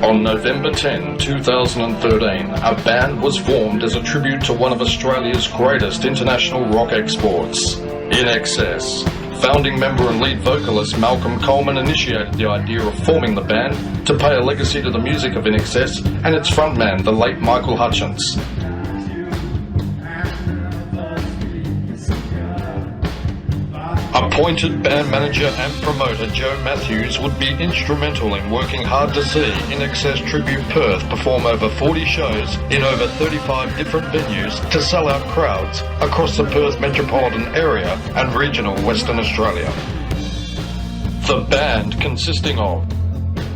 On November 10, 2013, a band was formed as a tribute to one of Australia's greatest international rock exports, INXS. Founding member and lead vocalist Malcolm Coleman initiated the idea of forming the band to pay a legacy to the music of INXS and its frontman, the late Michael Hutchence. Appointed band manager and promoter Joe Matthews would be instrumental in working hard to see INXS Tribute Perth perform over 40 shows in over 35 different venues to sell out crowds across the Perth Metropolitan area and regional Western Australia. The band consisting of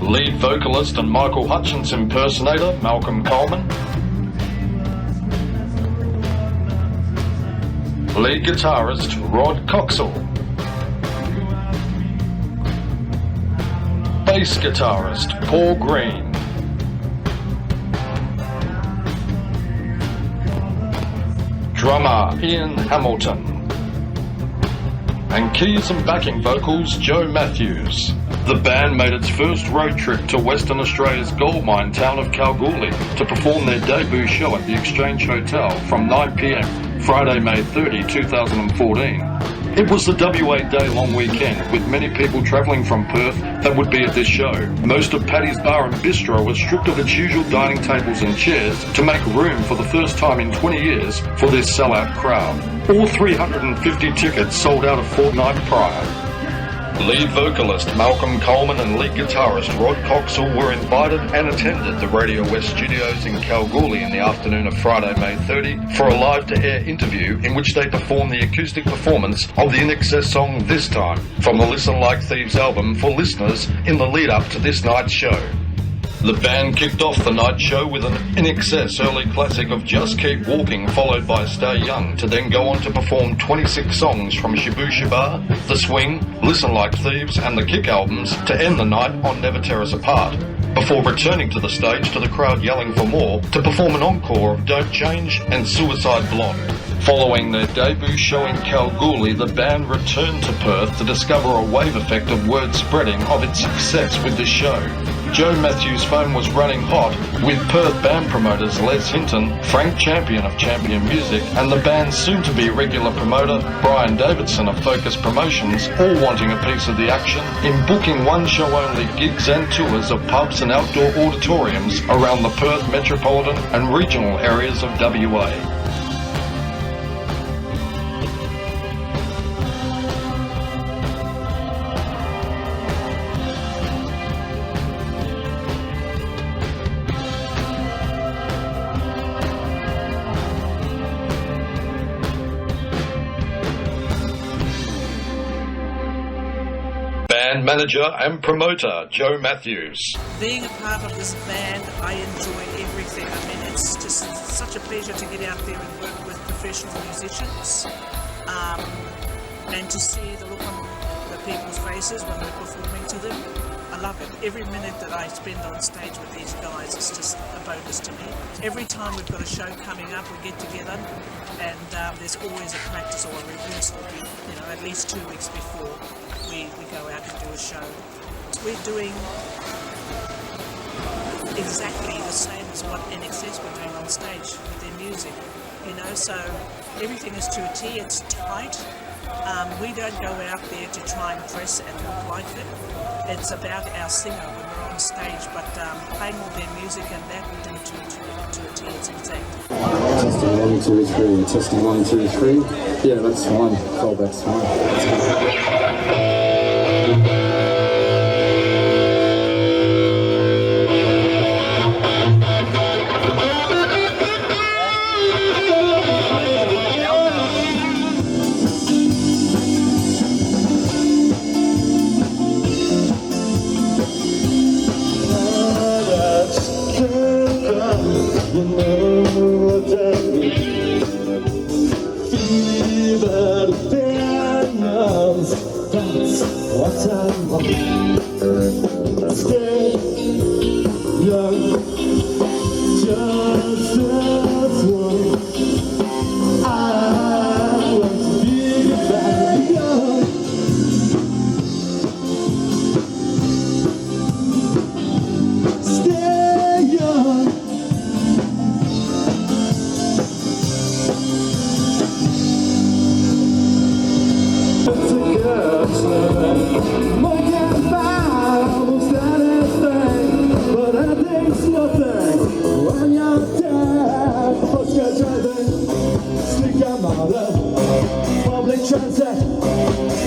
lead vocalist and Michael Hutchence impersonator Malcolm Coleman, lead guitarist Rod Coxall, bass guitarist Paul Green, drummer Ian Hamilton, and keys and backing vocals Joe Matthews. The band made its first road trip to Western Australia's gold mine town of Kalgoorlie to perform their debut show at the Exchange Hotel from 9 p.m. Friday, May 30, 2014. It was the WA Day long weekend, with many people travelling from Perth that would be at this show. Most of Paddy's Bar and Bistro was stripped of its usual dining tables and chairs to make room for the first time in 20 years for this sellout crowd. All 350 tickets sold out a fortnight prior. Lead vocalist Malcolm Coleman and lead guitarist Rod Coxall were invited and attended the Radio West studios in Kalgoorlie in the afternoon of Friday, May 30 for a live-to-air interview in which they performed the acoustic performance of the INXS song This Time from the Listen Like Thieves album for listeners in the lead-up to this night's show. The band kicked off the night show with an INXS early classic of Just Keep Walking, followed by Stay Young, to then go on to perform 26 songs from Shibu Shibar, The Swing, Listen Like Thieves and the Kick albums to end the night on Never Tear Us Apart, before returning to the stage to the crowd yelling for more to perform an encore of Don't Change and Suicide Blonde. Following their debut show in Kalgoorlie, the band returned to Perth to discover a wave effect of word spreading of its success with the show. Joe Matthews' phone was running hot, with Perth band promoters Les Hinton, Frank Champion of Champion Music, and the band's soon-to-be regular promoter Brian Davidson of Focus Promotions, all wanting a piece of the action in booking one-show-only gigs and tours of pubs and outdoor auditoriums around the Perth Metropolitan and regional areas of WA. Band manager and promoter Joe Matthews. Being a part of this band, I enjoy everything. I mean, it's just such a pleasure to get out there and work with professional musicians, and to see the look on the people's faces when we're performing to them. I love it. Every minute that I spend on stage with these guys is just a bonus to me. Every time we've got a show coming up, we get together, and there's always a practice or a rehearsal, at least 2 weeks before we go out and do a show. We're doing exactly the same as what INXS were doing on stage with their music, so everything is to a T, it's tight. We don't go out there to try and dress and look like them. It's about our singer when we're on stage, but playing all their music and that we do to a T, it's exact. Testing 1, 2, 3, testing 1, 2, 3. Yeah, that's fine. Callback's fine. You know what I mean. Fever the banners, that's what I want. Stay young, just as one. I want to be back young. Stay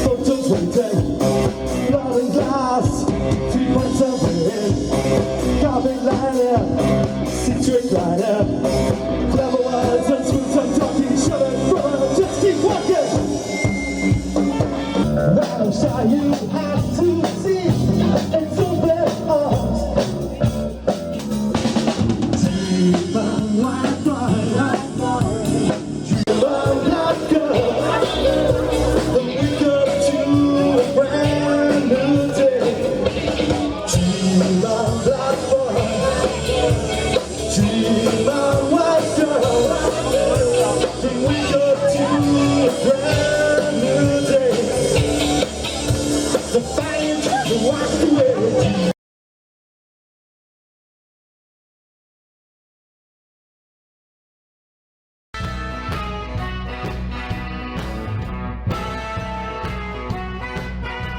Photos waiting, blood and glass, 3 points of wind, garbage liner, citric liner, clever words and smooth tongue talking, shut it, brother, just keep walking. Not a shy you have to see, it's open arms. Dream on like fire, dream on like girl. Wake up to a brand new day. Dream on like fire, dream on like girl. Wake up to a brand new day. The fire to walk away.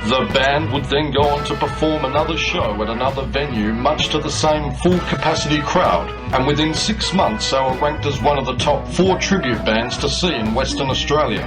The band would then go on to perform another show at another venue, much to the same full-capacity crowd, and within 6 months they were ranked as one of the top 4 tribute bands to see in Western Australia.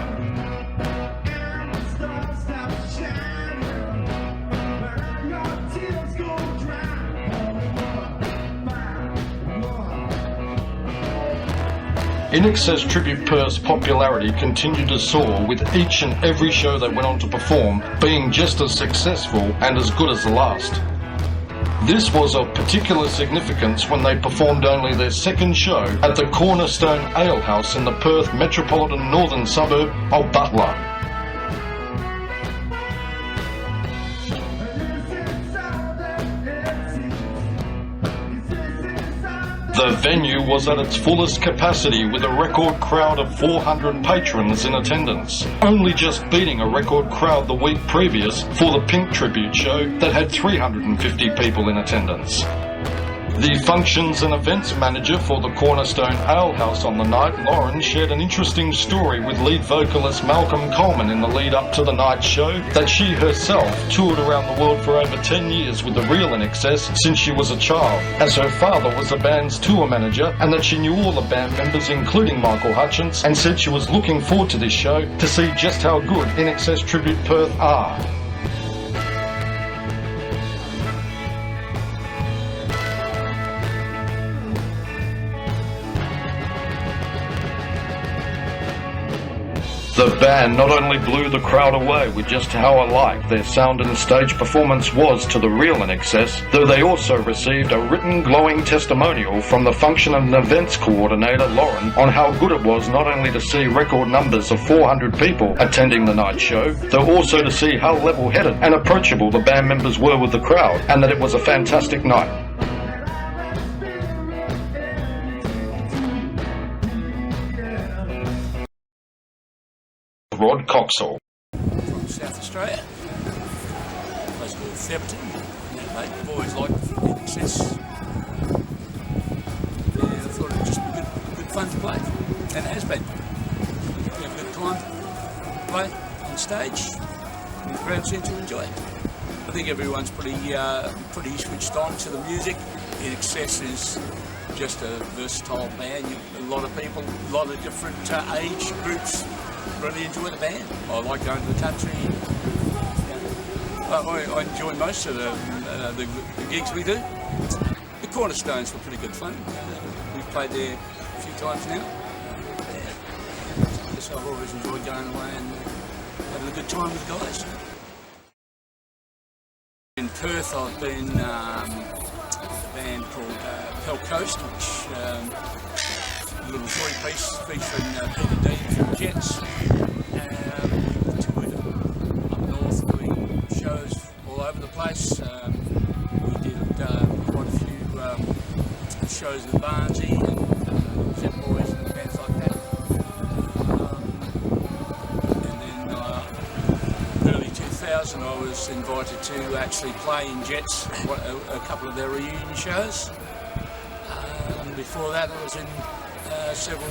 INXS Tribute Perth's popularity continued to soar, with each and every show they went on to perform being just as successful and as good as the last. This was of particular significance when they performed only their second show at the Cornerstone Ale House in the Perth Metropolitan northern suburb of Butler. The venue was at its fullest capacity with a record crowd of 400 patrons in attendance, only just beating a record crowd the week previous for the Pink Tribute show that had 350 people in attendance. The functions and events manager for the Cornerstone Ale House on the night, Lauren, shared an interesting story with lead vocalist Malcolm Coleman in the lead up to the night show that she herself toured around the world for over 10 years with the real INXS since she was a child, as her father was the band's tour manager, and that she knew all the band members including Michael Hutchence, and said she was looking forward to this show to see just how good INXS Tribute Perth are. The band not only blew the crowd away with just how alike their sound and stage performance was to the real INXS, though they also received a written glowing testimonial from the function and events coordinator Lauren on how good it was not only to see record numbers of 400 people attending the night show, though also to see how level-headed and approachable the band members were with the crowd, and that it was a fantastic night. Rod Coxall. From South Australia, a place called Theberton. I've always liked INXS. Yeah, I thought it'd just be good fun to play, and it has been. We have a good time to play on stage, and the crowd seem to enjoy it. I think everyone's pretty switched on to the music. INXS is just a versatile band. A lot of people, a lot of different age groups really enjoy the band. I like going to the country. I enjoy most of the gigs we do. The Cornerstones were pretty good fun. We've played there a few times now. So I've always enjoyed going away and having a good time with the guys. In Perth, I've been a band called Pell Coast, which a little 3-piece featuring Peter Dean from Jets. Toured up north doing shows all over the place. We did quite a few shows with Barnsey and Jet Boys and bands like that. And then early 2000 I was invited to actually play in Jets a couple of their reunion shows. Before that I was in several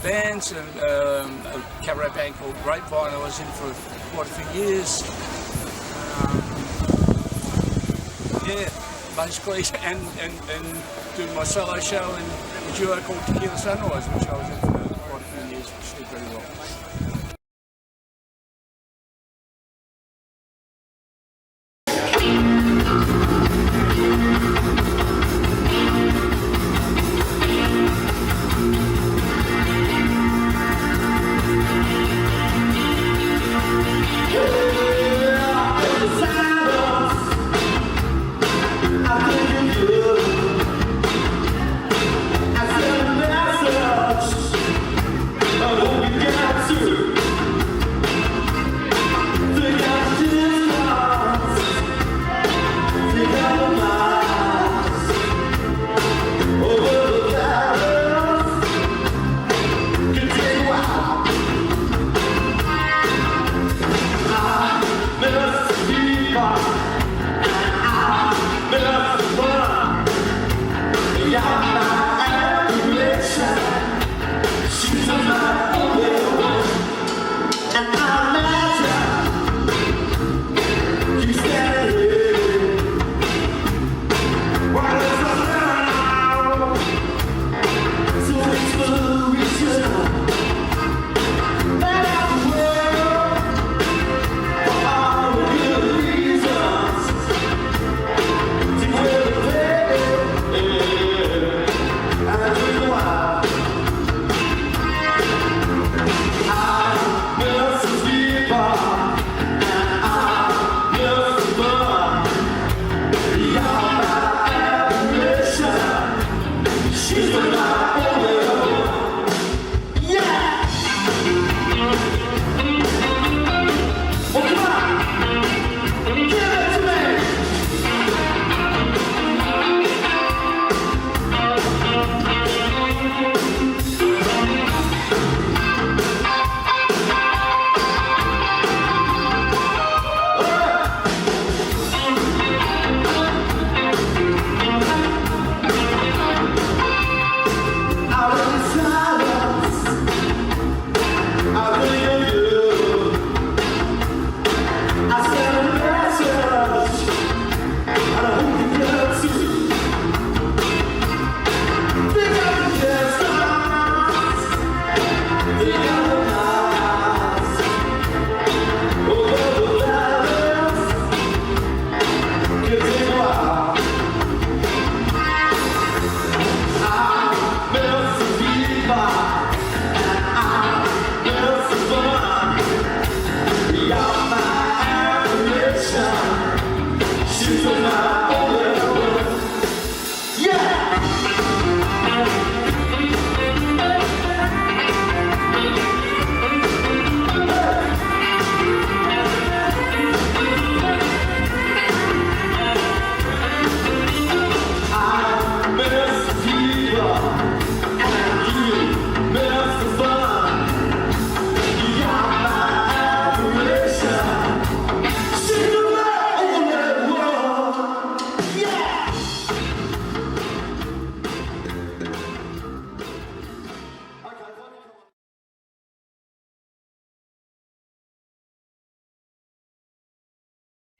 bands, and a cabaret band called Grapevine I was in for quite a few years. Yeah, basically, and doing my solo show in a duo called Tequila Sunrise, which I was in for quite a few years, which did very well.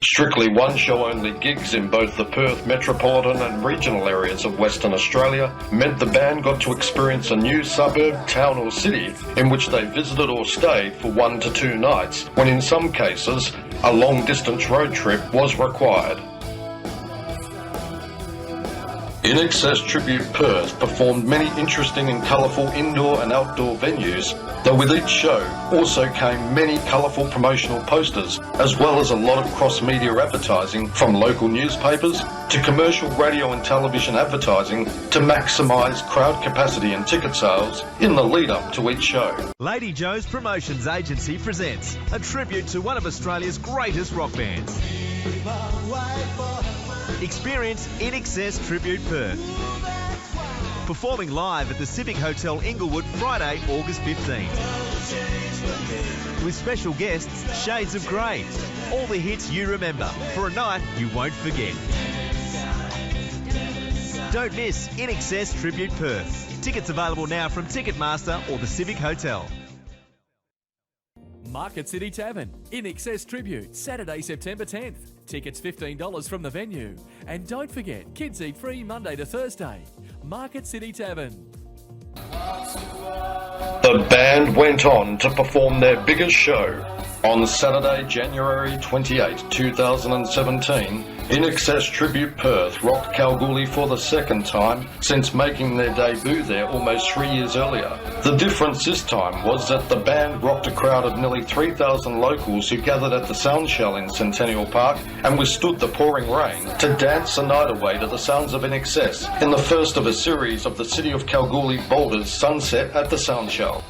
Strictly one-show-only gigs in both the Perth Metropolitan and regional areas of Western Australia meant the band got to experience a new suburb, town or city in which they visited or stayed for 1 to 2 nights, when in some cases a long-distance road trip was required. INXS Tribute Perth performed many interesting and colourful indoor and outdoor venues, though with each show also came many colourful promotional posters, as well as a lot of cross-media advertising from local newspapers to commercial radio and television advertising to maximise crowd capacity and ticket sales in the lead-up to each show. Lady Joe's Promotions Agency presents a tribute to one of Australia's greatest rock bands. Experience INXS Tribute Perth. Performing live at the Civic Hotel Inglewood Friday, August 15th. With special guests, Shades of Grey. All the hits you remember for a night you won't forget. Don't miss INXS Tribute Perth. Tickets available now from Ticketmaster or the Civic Hotel. Market City Tavern, INXS Tribute, Saturday, September 10th. Tickets $15 from the venue. And don't forget, kids eat free Monday to Thursday. Market City Tavern. The band went on to perform their biggest show. On Saturday, January 28, 2017, INXS Tribute Perth rocked Kalgoorlie for the second time since making their debut there almost 3 years earlier. The difference this time was that the band rocked a crowd of nearly 3,000 locals who gathered at the Soundshell in Centennial Park and withstood the pouring rain to dance the night away to the sounds of INXS in the first of a series of the City of Kalgoorlie Boulders Sunset at the Soundshell.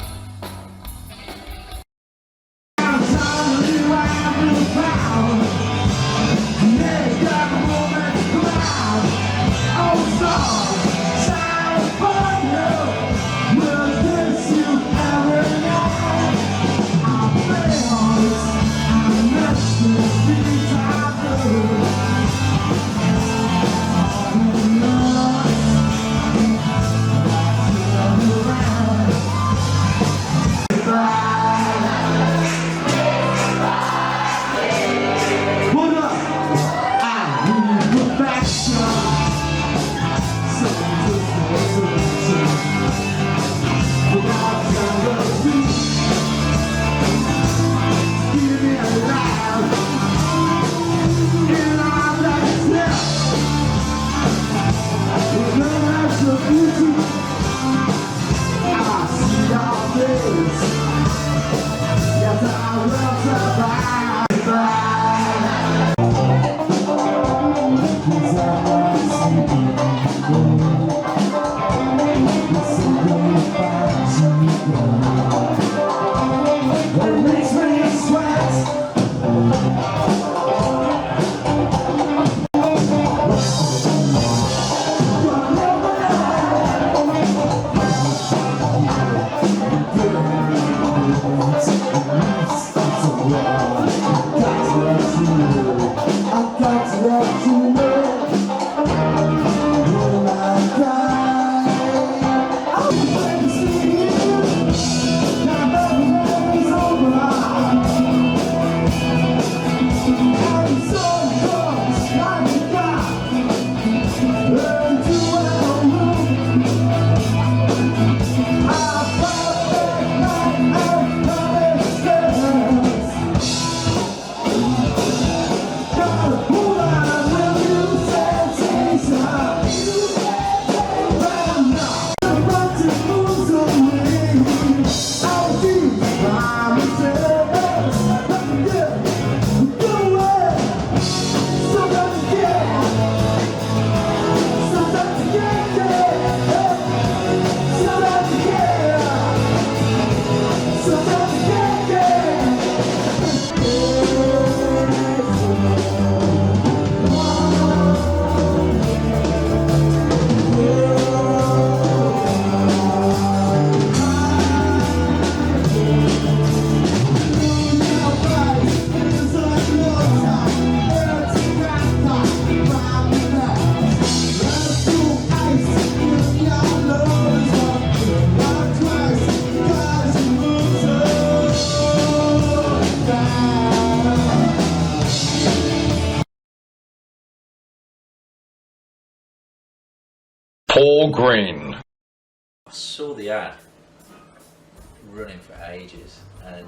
Paul Green. I saw the ad running for ages, and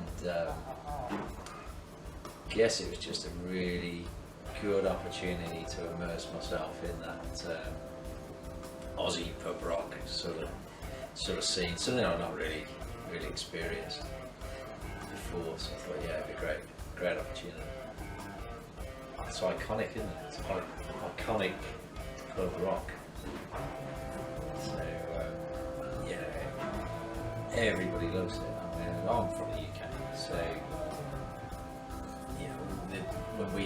guess it was just a really good opportunity to immerse myself in that Aussie pub rock sort of scene, something I've not really experienced before. So I thought, yeah, it'd be a great opportunity. It's iconic, isn't it? It's iconic pub rock. So yeah, everybody loves it. I mean, I'm from the UK, so you know, when we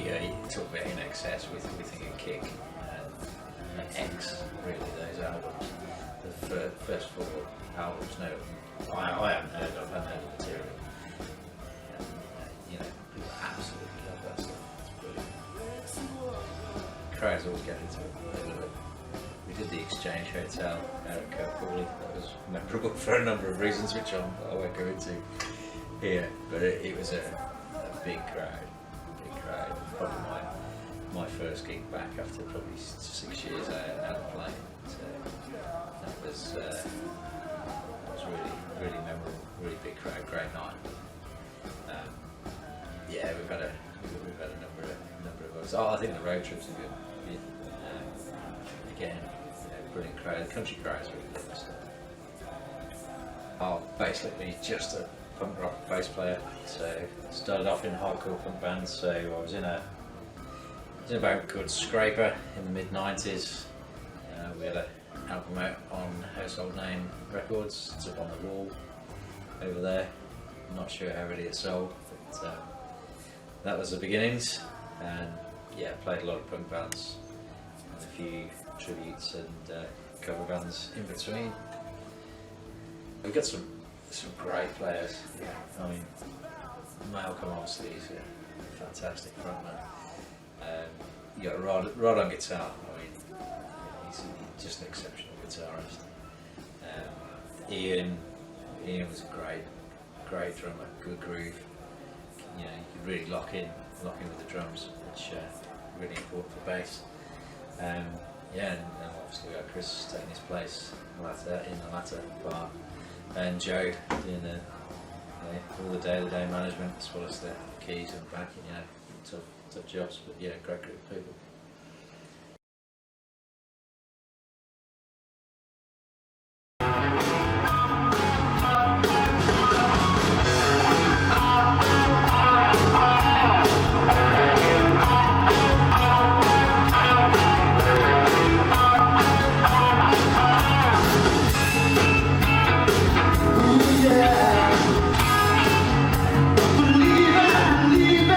talk about INXS, we think of Kick and X, really, those albums. The first 4 albums, no, I haven't heard of material. And, you know, people absolutely love that stuff. It's brilliant. Crowds always get into it. They love it. We did the Exchange Hotel out of Kalgoorlie. That was memorable for a number of reasons, which I won't go into here. But it was a big crowd. Probably my first gig back after probably 6 years out of playing. So that was really memorable. Really big crowd, great night. Yeah, we've had a number of others. I think the road trips are good. Again, brilliant crowd. The country crowds really love this stuff. I'm basically just a punk rock bass player. So started off in hardcore punk bands. So I was in a band called Scraper in the mid-90s. We had an album out on Household Name Records. It's up on the wall over there. I'm not sure how ready it sold, but that was the beginnings. And yeah, played a lot of punk bands and a few tributes and cover bands in between. We've got some great players. Yeah, I mean, Malcolm obviously is a fantastic frontman. You got Rod on guitar. I mean, he's just an exceptional guitarist. Ian was a great drummer, good groove. You know, you could really lock in with the drums, which is really important for bass. Yeah, and obviously we got Chris taking his place in the latter part, and Joe doing all the day-to-day management as well as the keys and backing. You know, tough jobs, but yeah, great group of people. Believe it.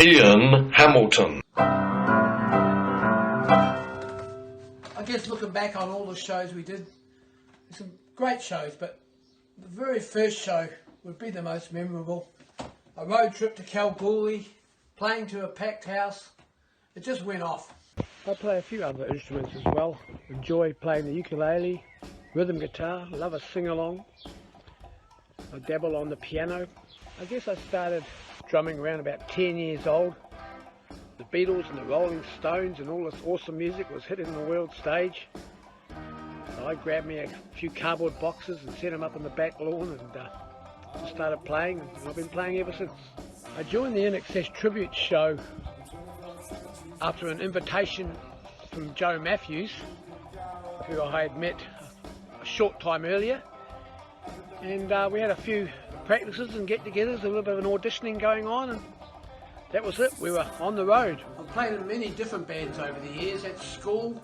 Ian Hamilton. I guess looking back on all the shows we did, some great shows, but the very first show would be the most memorable. A road trip to Kalgoorlie, playing to a packed house. It just went off. I play a few other instruments as well. Enjoy playing the ukulele, rhythm guitar, love a sing-along. I dabble on the piano. I guess I started drumming around about 10 years old. The Beatles and the Rolling Stones and all this awesome music was hitting the world stage. So I grabbed me a few cardboard boxes and set them up on the back lawn and just started playing, and I've been playing ever since. I joined the INXS Tribute show after an invitation from Joe Matthews, who I had met a short time earlier, and we had a few practices and get-togethers, a little bit of an auditioning going on, and that was it. We were on the road. I've played in many different bands over the years. At school,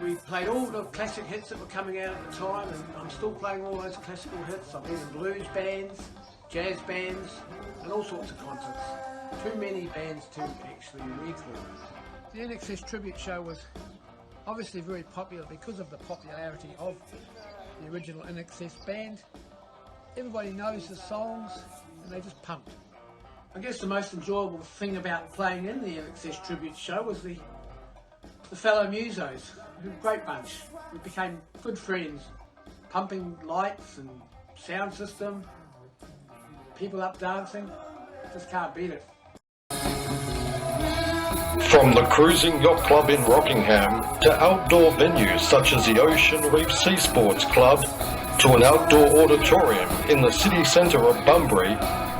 we played all the classic hits that were coming out at the time, and I'm still playing all those classical hits. I've been in blues bands, jazz bands, and all sorts of concerts. Too many bands to actually recall. The INXS Tribute show was obviously very popular because of the popularity of the original INXS band. Everybody knows the songs and they just pumped. I guess the most enjoyable thing about playing in the INXS Tribute show was the fellow musos. We were a great bunch. We became good friends. Pumping lights and sound system, people up dancing, just can't beat it. From the Cruising Yacht Club in Rockingham to outdoor venues such as the Ocean Reef Sea Sports Club to an outdoor auditorium in the city centre of Bunbury,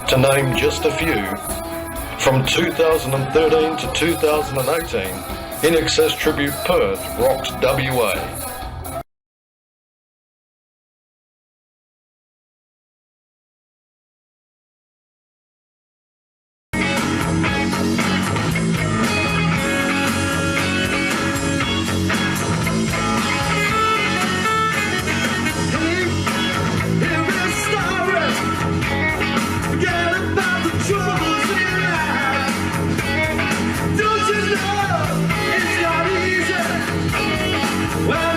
to name just a few. From 2013 to 2018, INXS Tribute Perth rocked WA. Well,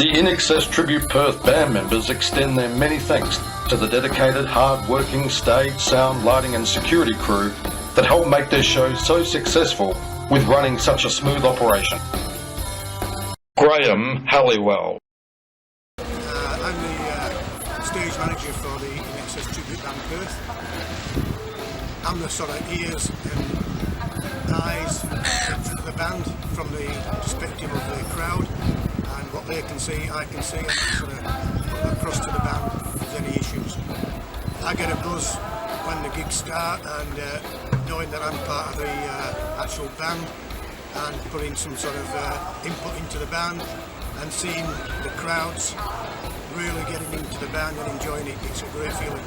The INXS Tribute Perth band members extend their many thanks to the dedicated, hard-working stage, sound, lighting and security crew that help make their show so successful with running such a smooth operation. Graham Halliwell. I'm the stage manager for the INXS Tribute Band Perth. I'm the sort of ears and eyes of the band from the perspective of the crowd, and what they can see, I can see, and sort of across to the band if there's any issues. I get a buzz when the gigs start, and knowing that I'm part of the actual band and putting some sort of input into the band and seeing the crowds really getting into the band and enjoying it, it's a great feeling.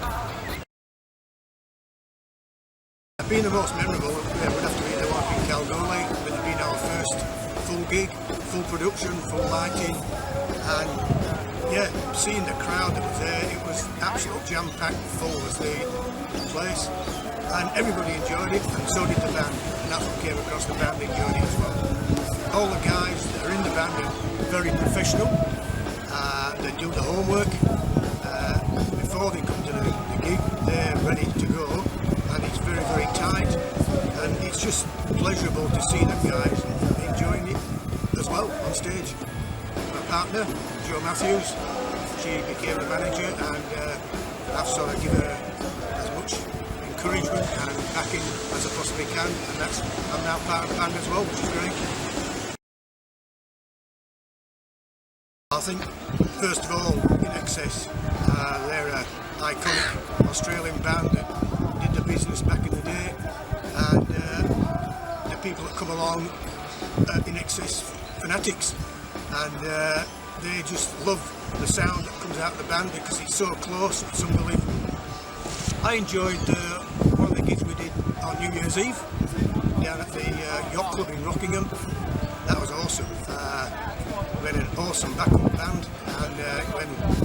Being the most memorable would have to be the one in Kalgoorlie, that had been our first full gig, full production, full lighting, and yeah, seeing the crowd that was there, it was absolute jam-packed full was the place, and everybody enjoyed it, and so did the band, and that's what came across. The band enjoyed it as well. All the guys that are in the band are very professional. They do the homework before they come to the gig. They're ready to go, and it's very, very tight, and it's just pleasurable to see the guys enjoying it as well on stage. My partner, Jo Matthews, she became the manager, and I've sort of given her as much encouragement and backing as I possibly can, and I'm now part of the band as well, which is great. I think, first of all, INXS, they're an iconic Australian band that did the business back in the day, and the people that come along are INXS fanatics, and they just love the sound that comes out of the band because it's so close, it's unbelievable. I enjoyed one of the gigs we did on New Year's Eve down at the Yacht Club in Rockingham. That was awesome. We had an awesome backup band, and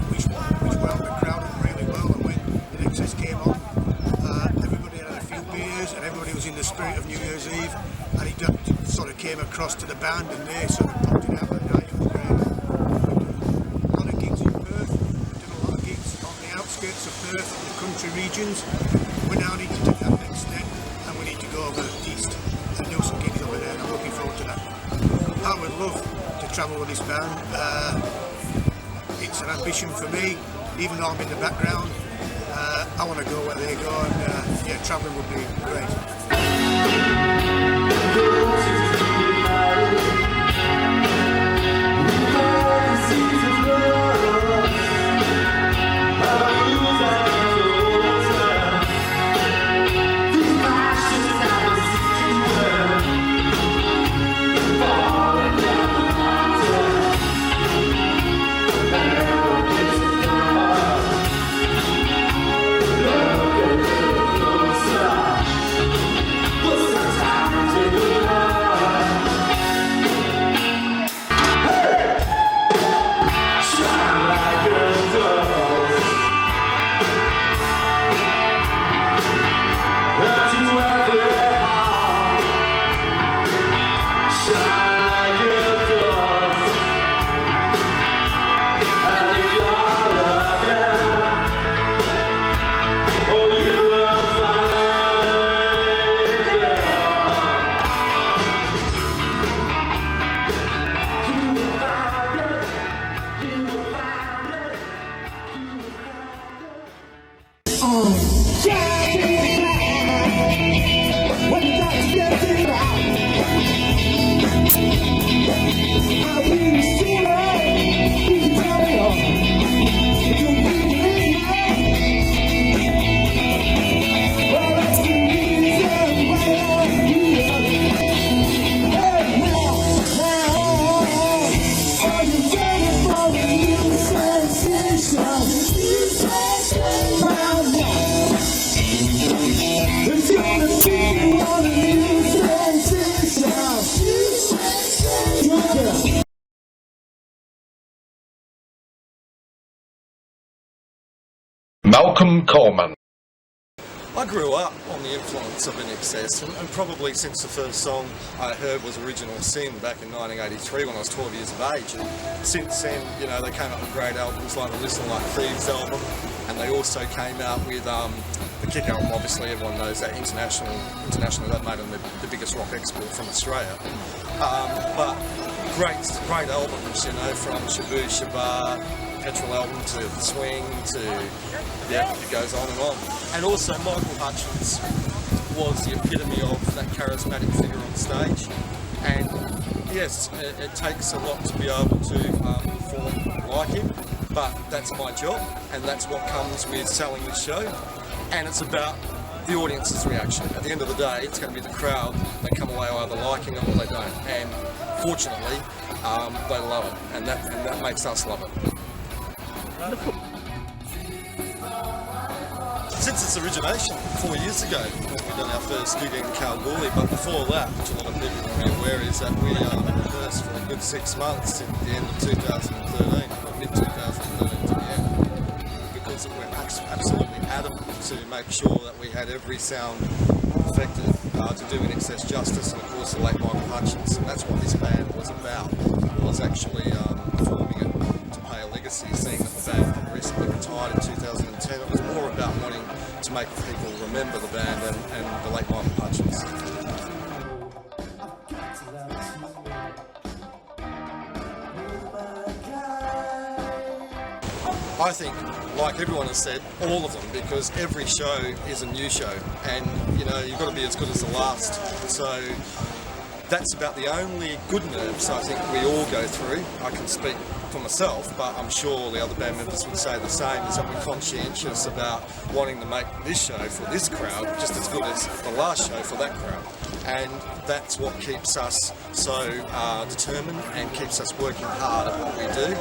which wound the crowd up really well, and when INXS came on, everybody had a few beers and everybody was in the spirit of New Year's Eve, and it sort of came across to the band, and they sort of pumped it out that night. It was great. A lot of gigs in Perth, we've done a lot of gigs on the outskirts of Perth, in the country regions. We now need to take that next step, and we need to go over east and do some gigs over there, and I'm looking forward to that. I would love to travel with this band. It's an ambition for me, even though I'm in the background. I want to go where they go, and yeah, travelling would be great. Malcolm Coleman. I grew up on the influence of INXS, and probably since the first song I heard was Original Sin back in 1983 when I was 12 years of age. And since then, you know, they came up with great albums like the Listen Like Thieves album, and they also came out with the Kick album. Obviously everyone knows that internationally that made them the biggest rock export from Australia. But great albums, you know, from Shabu Shabar, Petrol album to The Swing to, yeah, it goes on and on. And also Michael Hutchence was the epitome of that charismatic figure on stage. And yes, it takes a lot to be able to perform like him, but that's my job, and that's what comes with selling this show. And it's about the audience's reaction. At the end of the day, it's going to be the crowd. They come away either liking it or they don't. And fortunately, they love it, and that makes us love it. Since its origination 4 years ago, we've done our first gig in Kalgoorlie, but before that, which a lot of people will be aware, is that we rehearsed for a good 6 months at the end of 2013, or mid-2013 to the end, because we were absolutely adamant to make sure that we had every sound perfected to do INXS justice, and of course the late Michael Hutchence, and that's what this band was about, was actually performing it to pay a legacy, seeing that the band had recently retired in 2010. It was more about wanting to make people remember the band and the late Michael Hutchence. I think, like everyone has said, all of them, because every show is a new show, and you know, you've got to be as good as the last. So that's about the only good nerves I think we all go through. I can speak for myself, but I'm sure the other band members would say the same, is that we're conscientious about wanting to make this show for this crowd just as good as the last show for that crowd. And that's what keeps us so determined and keeps us working hard at what we do.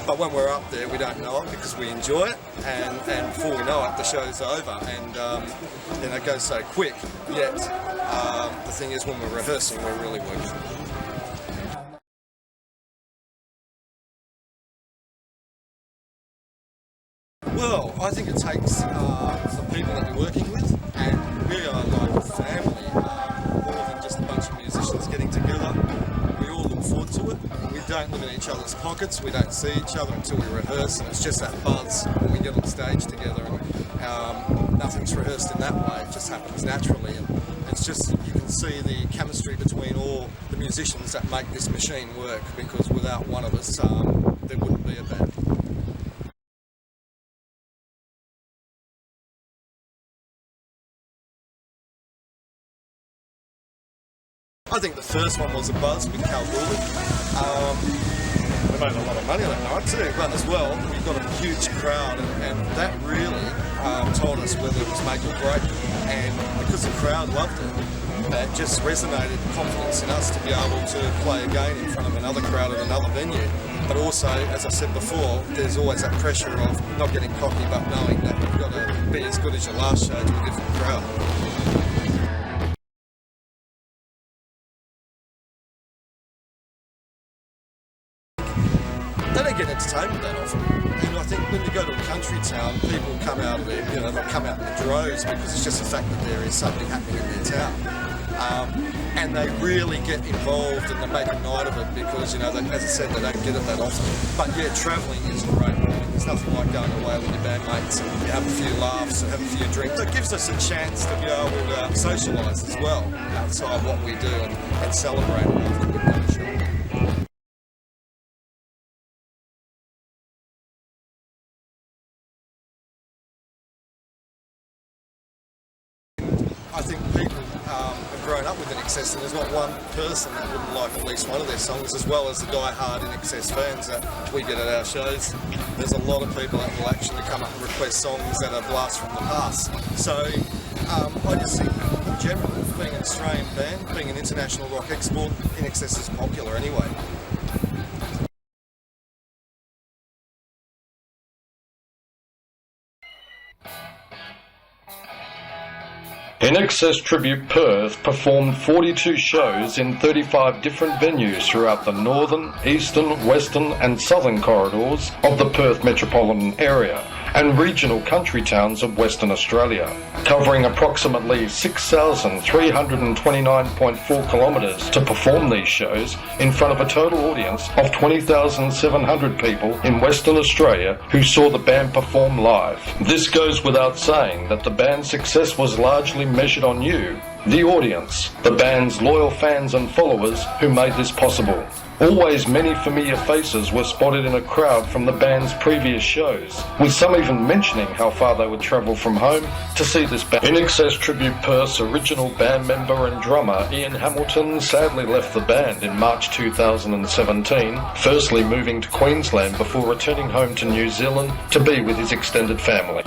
But when we're up there, we don't know it because we enjoy it, and before we know it, the show's over, and you know, it goes so quick. Yet the thing is, when we're rehearsing, we're really working. Well, I think it takes the people that you're working with, and we are like a family, more than just a bunch of musicians getting together. We all look forward to it. We don't live in each other's pockets, we don't see each other until we rehearse, and it's just that buzz when we get on stage together, and nothing's rehearsed in that way, it just happens naturally, and it's just, you can see the chemistry between all the musicians that make this machine work, because without one of us, there wouldn't be a band. I think the first one was a buzz with Kalgoorlie. We made a lot of money that night too, but as well, we got a huge crowd, and that really told us whether it was make or break. And because the crowd loved it, that just resonated confidence in us to be able to play again in front of another crowd at another venue. But also, as I said before, there's always that pressure of not getting cocky, but knowing that you've got to be as good as your last show to a different crowd. They don't get entertainment that often, and I think when you go to a country town, people come out of there, you know, they'll come out in the droves because it's just the fact that there is something happening in their town. And they really get involved and they make a night of it because, you know, as I said, they don't get it that often. But yeah, travelling is great. There's nothing like going away with your bandmates and you have a few laughs and have a few drinks. It gives us a chance to be able to socialise as well outside what we do and celebrate it after we've done the show. I think people have grown up with INXS, and there's not one person that wouldn't like at least one of their songs, as well as the die-hard INXS fans that we get at our shows. There's a lot of people that will actually come up and request songs that are blasts from the past. So I just think, in general, being an Australian band, being an international rock export, INXS is popular anyway. INXS Tribute Perth performed 42 shows in 35 different venues throughout the northern, eastern, western and southern corridors of the Perth Metropolitan area, and regional country towns of Western Australia, covering approximately 6,329.4 kilometres to perform these shows in front of a total audience of 20,700 people in Western Australia who saw the band perform live. This goes without saying that the band's success was largely measured on you, the audience, the band's loyal fans and followers who made this possible. Always many familiar faces were spotted in a crowd from the band's previous shows, with some even mentioning how far they would travel from home to see this band. INXS Tribute Perth's original band member and drummer Ian Hamilton sadly left the band in March 2017, firstly moving to Queensland before returning home to New Zealand to be with his extended family.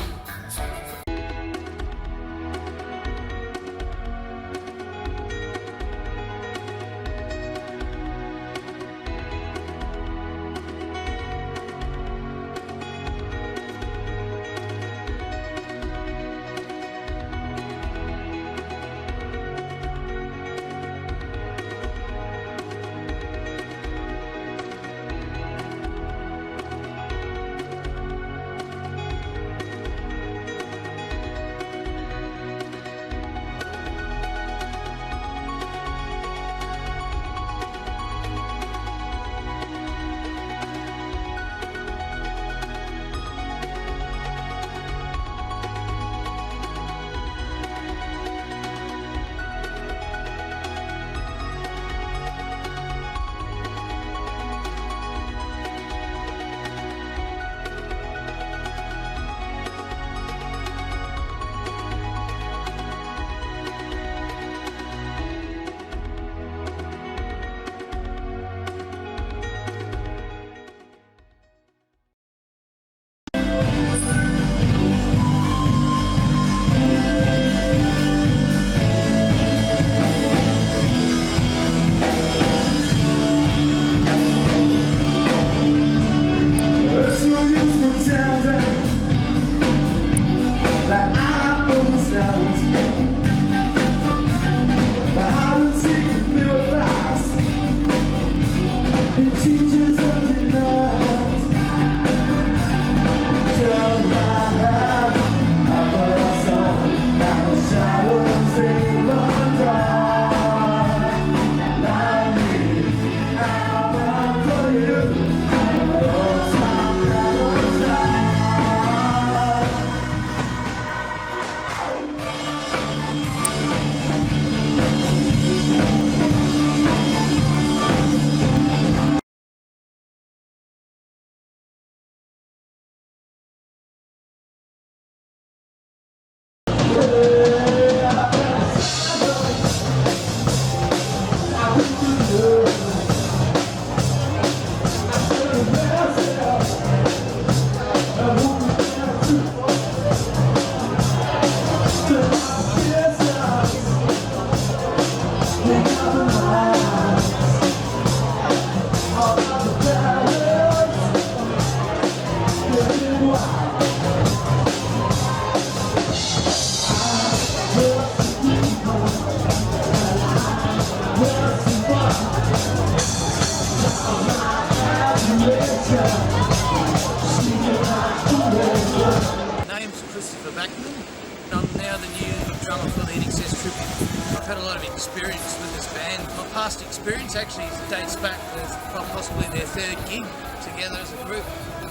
I'm now the new drummer for the INXS Tribute. I've had a lot of experience with this band. My past experience actually dates back with possibly their third gig together as a group.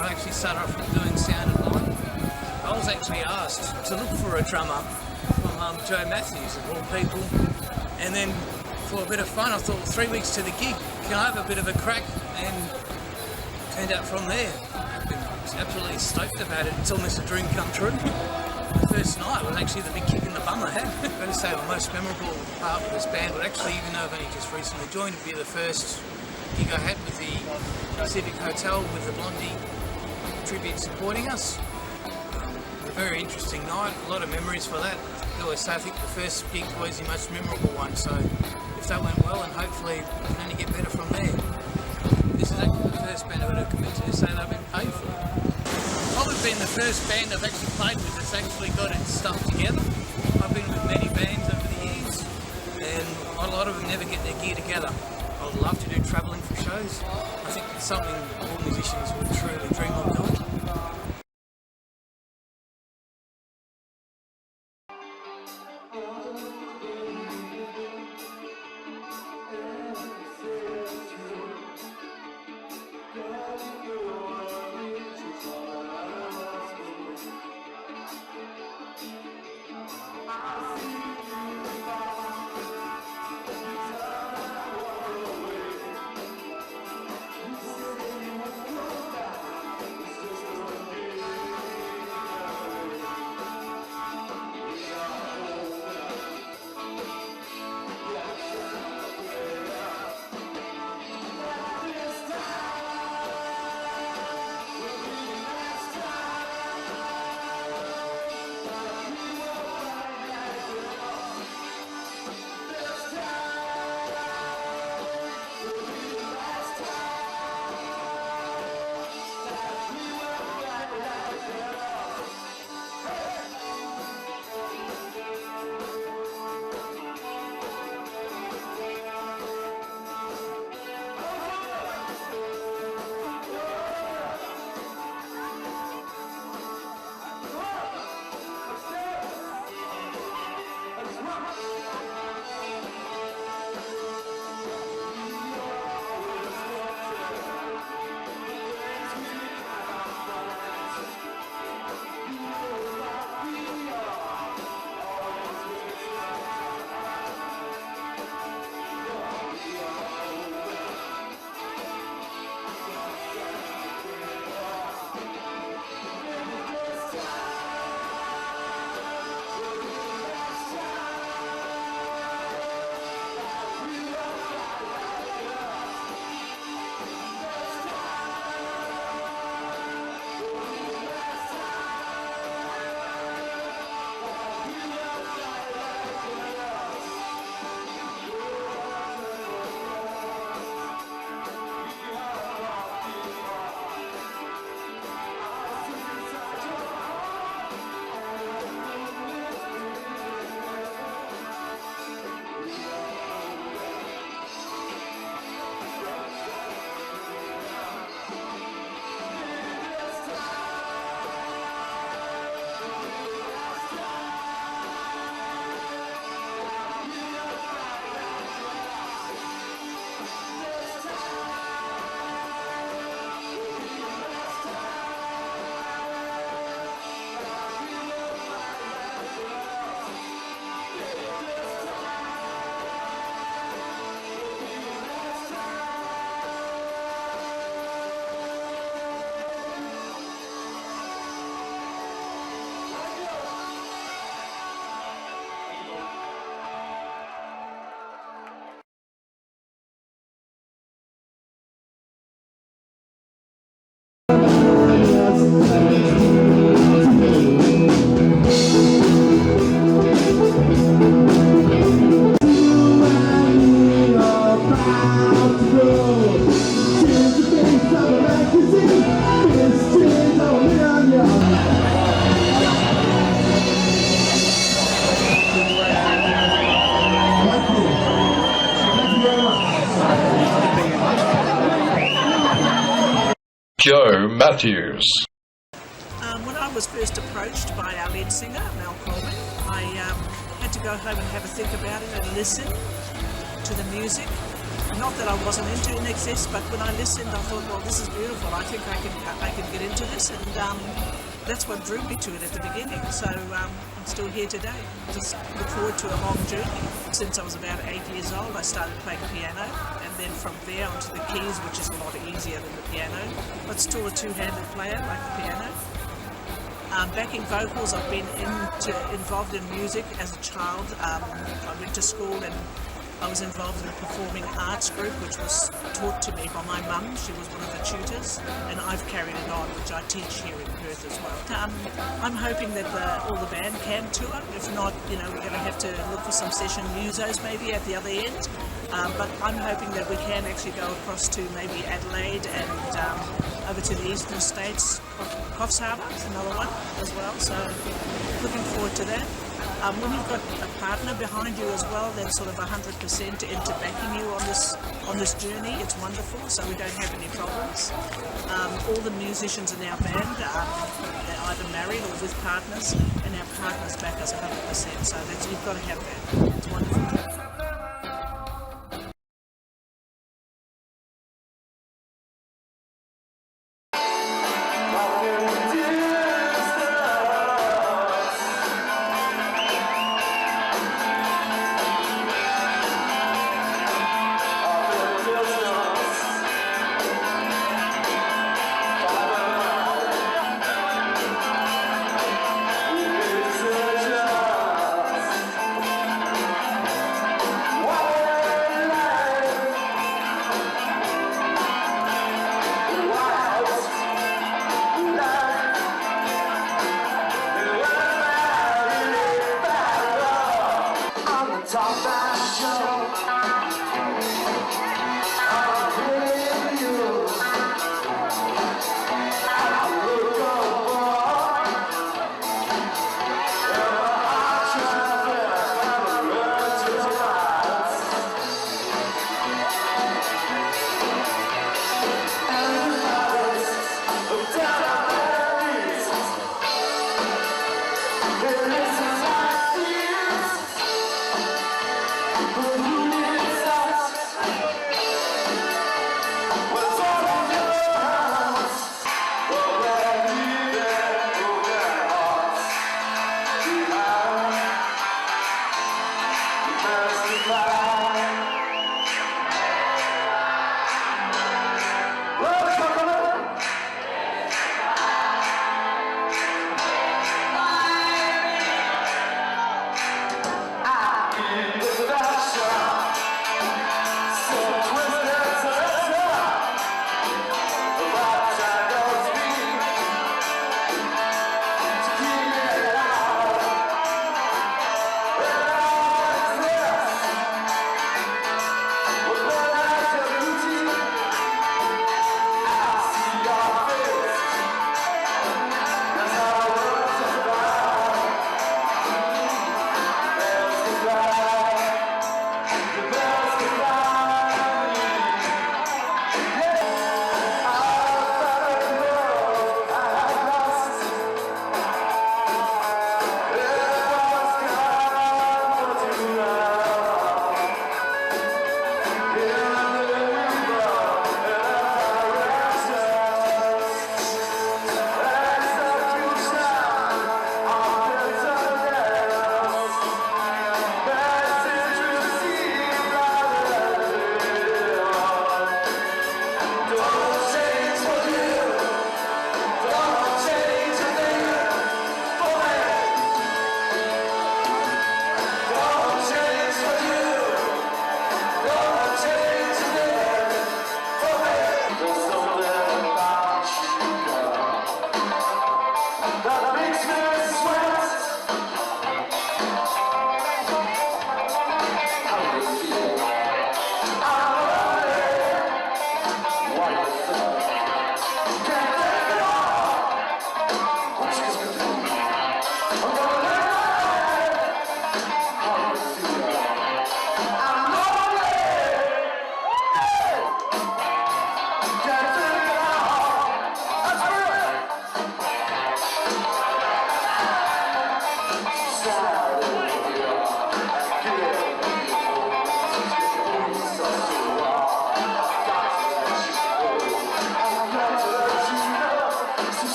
I actually started off doing sound and light. I was actually asked to look for a drummer from Joe Matthews, of all people. And then for a bit of fun, I thought 3 weeks to the gig, can I have a bit of a crack? And turned out from there. I've been absolutely stoked about it. It's almost a dream come true. The first night was actually the big kick in the bum I had. I've got to say the most memorable part of this band would actually, even though I've only just recently joined, would be the first gig I had with the Civic Hotel with the Blondie tribute supporting us. A very interesting night, a lot of memories for that. I always say I think the first gig was always the most memorable one, so if that went well, and hopefully we can only get better from there. This is actually the first band I've ever committed to say that I've been paid for. Probably been the first band I've actually played with that's actually got its stuff together. I've been with many bands over the years, and a lot of them never get their gear together. I would love to do travelling for shows. I think it's something all musicians would truly dream of doing. Matthews. When I was first approached by our lead singer, Mel Coleman, I had to go home and have a think about it and listen to the music. Not that I wasn't into INXS, but when I listened, I thought, well, this is beautiful. I think I can get into this, and that's what drew me to it at the beginning. So I'm still here today. Just look forward to a long journey. Since I was about 8 years old, I started playing piano, and then from there onto the keys, which is a lot easier than the piano, but still a two-handed player like the piano. Backing vocals, I've been involved in music as a child. I went to school and I was involved in a performing arts group, which was taught to me by my mum. She was one of the tutors, and I've carried it on, which I teach here in Perth as well. I'm hoping that all the band can tour. If not, we're going to have to look for some session musos maybe at the other end. But I'm hoping that we can actually go across to maybe Adelaide and over to the eastern states. Coffs Harbour is another one as well, so looking forward to that. When you've got a partner behind you as well, that's sort of 100% into backing you on this journey, it's wonderful, so we don't have any problems. All the musicians in our band are either married or with partners, and our partners back us 100%, so you've got to have that. It's wonderful.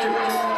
Thank you.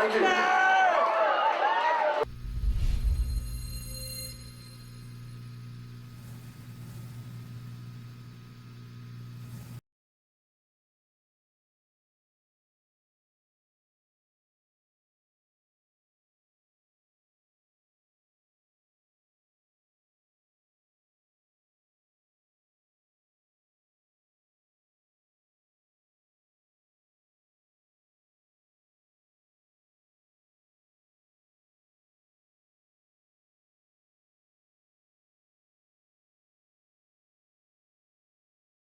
Thank you.